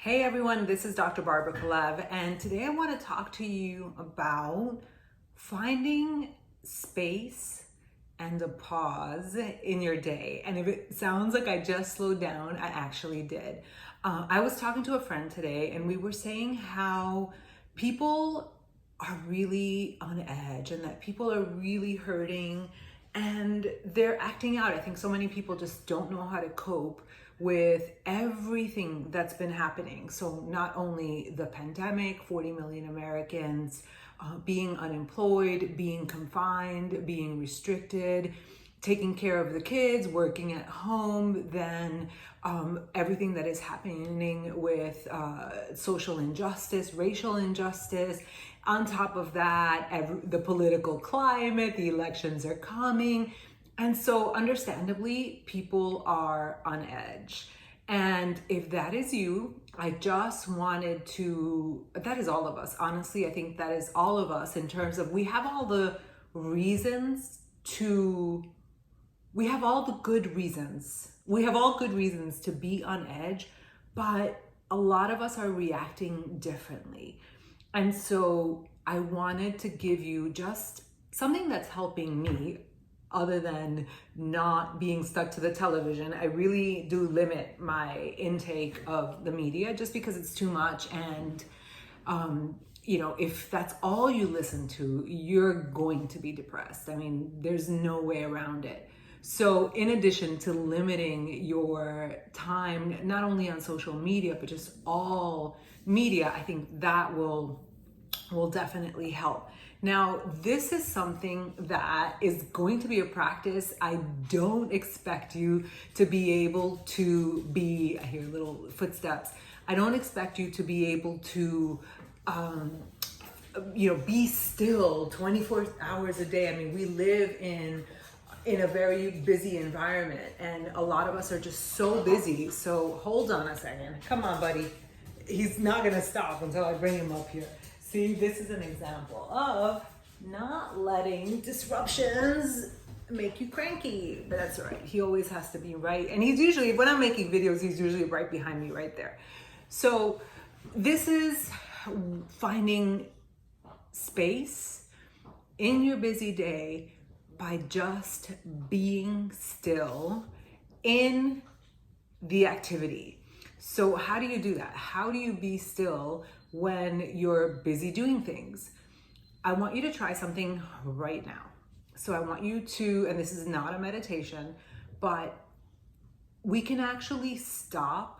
Hey everyone, this is Dr. Barbara Kalev, and today I want to talk to you about finding space and a pause in your day. And if it sounds like I just slowed down, I actually did. I was talking to a friend today, and we were saying how people are really on edge and that people are really hurting and they're acting out. I think so many people just don't know how to cope with everything that's been happening. So not only the pandemic, 40 million Americans being unemployed, being confined, being restricted, taking care of the kids, working at home, then everything that is happening with social injustice, racial injustice. On top of that, the political climate, the elections are coming. And so understandably, people are on edge. And if that is you, I just wanted to, that is all of us. Honestly, I think that is all of us in terms of we have all the reasons to, we have all the good reasons. We have all good reasons to be on edge, but a lot of us are reacting differently. And so I wanted to give you just something that's helping me other than not being stuck to the television. I really do limit my intake of the media just because it's too much. And, if that's all you listen to, you're going to be depressed. I mean, there's no way around it. So in addition to limiting your time, not only on social media, but just all media, I think that will definitely help. Now, this is something that is going to be a practice. I don't expect you to be able to be, I hear little footsteps. I don't expect you to be able to, be still 24 hours a day. I mean, we live in a very busy environment and a lot of us are just so busy. So hold on a second. Come on, buddy. He's not gonna stop until I bring him up here. See, this is an example of not letting disruptions make you cranky, but that's all right. He always has to be right. And he's usually, when I'm making videos, he's usually right behind me right there. So this is finding space in your busy day by just being still in the activity. So how do you do that? How do you be still when you're busy doing things? I want you to try something right now. So I want you to, and this is not a meditation, but we can actually stop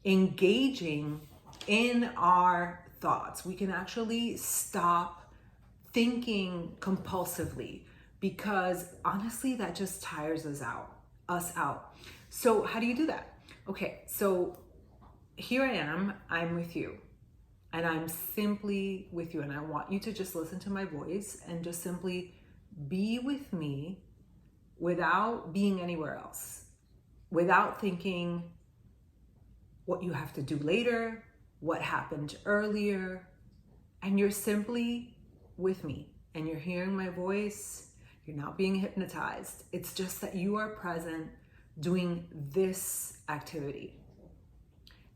engaging in our thoughts. We can actually stop thinking compulsively because honestly, that just tires us out. So how do you do that? Okay, so here I am, I'm with you. And I'm simply with you. And I want you to just listen to my voice and just simply be with me without being anywhere else, without thinking what you have to do later, what happened earlier. And you're simply with me and you're hearing my voice. You're not being hypnotized. It's just that you are present doing this activity.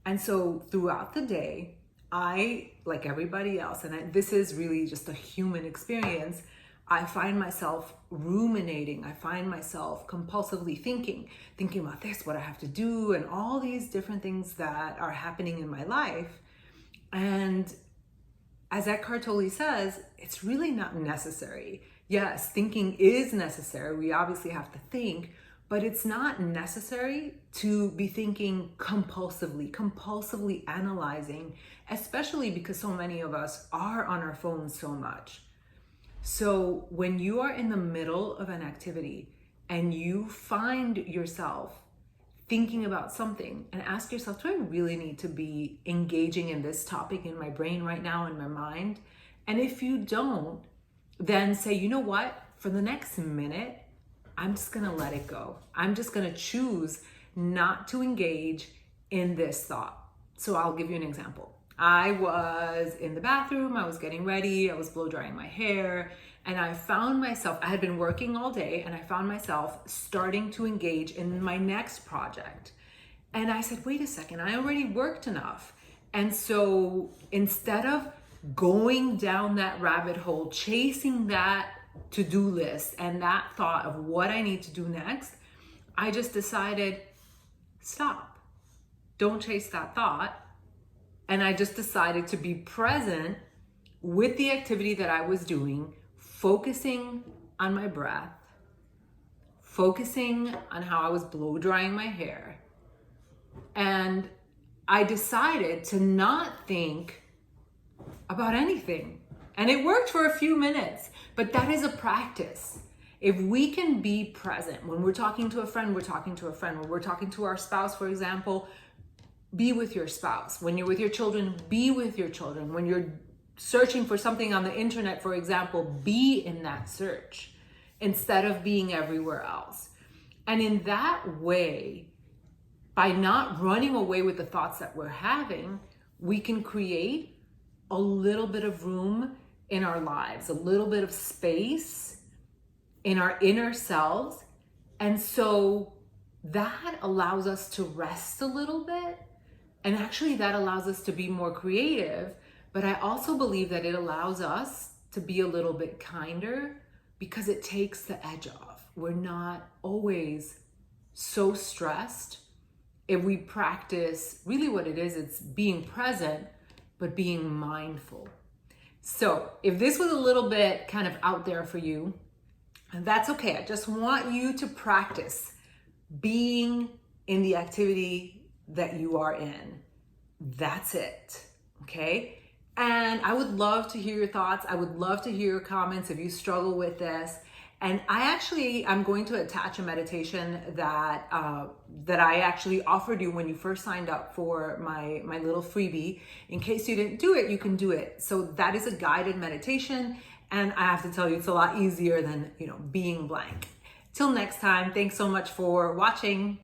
And so throughout the day, I, like everybody else, and this is really just a human experience, I find myself ruminating. I find myself compulsively thinking about this, what I have to do, and all these different things that are happening in my life. And as Eckhart Tolle says, it's really not necessary. Yes, thinking is necessary. We obviously have to think, but it's not necessary to be thinking compulsively analyzing, especially because so many of us are on our phones so much. So when you are in the middle of an activity and you find yourself thinking about something and ask yourself, do I really need to be engaging in this topic in my brain right now, in my mind? And if you don't, then say, you know what, for the next minute, I'm just gonna let it go. I'm just gonna choose not to engage in this thought. So I'll give you an example. I was in the bathroom, I was getting ready, I was blow drying my hair, and I found myself, I had been working all day, and I found myself starting to engage in my next project. And I said, wait a second, I already worked enough. And so instead of going down that rabbit hole, chasing that to-do list and that thought of what I need to do next, I just decided, stop. Don't chase that thought. And I just decided to be present with the activity that I was doing, focusing on my breath, focusing on how I was blow drying my hair. And I decided to not think about anything. And it worked for a few minutes, but that is a practice. If we can be present, when we're talking to a friend, we're talking to a friend. When we're talking to our spouse, for example, be with your spouse. When you're with your children, be with your children. When you're searching for something on the internet, for example, be in that search instead of being everywhere else. And in that way, by not running away with the thoughts that we're having, we can create a little bit of room in our lives, a little bit of space in our inner selves. And so that allows us to rest a little bit. And actually that allows us to be more creative. But I also believe that it allows us to be a little bit kinder because it takes the edge off. We're not always so stressed. If we practice really what it is, it's being present, but being mindful. So if this was a little bit kind of out there for you, that's okay. I just want you to practice being in the activity that you are in. That's it, okay? And I would love to hear your thoughts. I would love to hear your comments if you struggle with this. And I'm going to attach a meditation that I actually offered you when you first signed up for my little freebie. In case you didn't do it, you can do it. So that is a guided meditation. And I have to tell you, it's a lot easier than, being blank. Till next time, thanks so much for watching.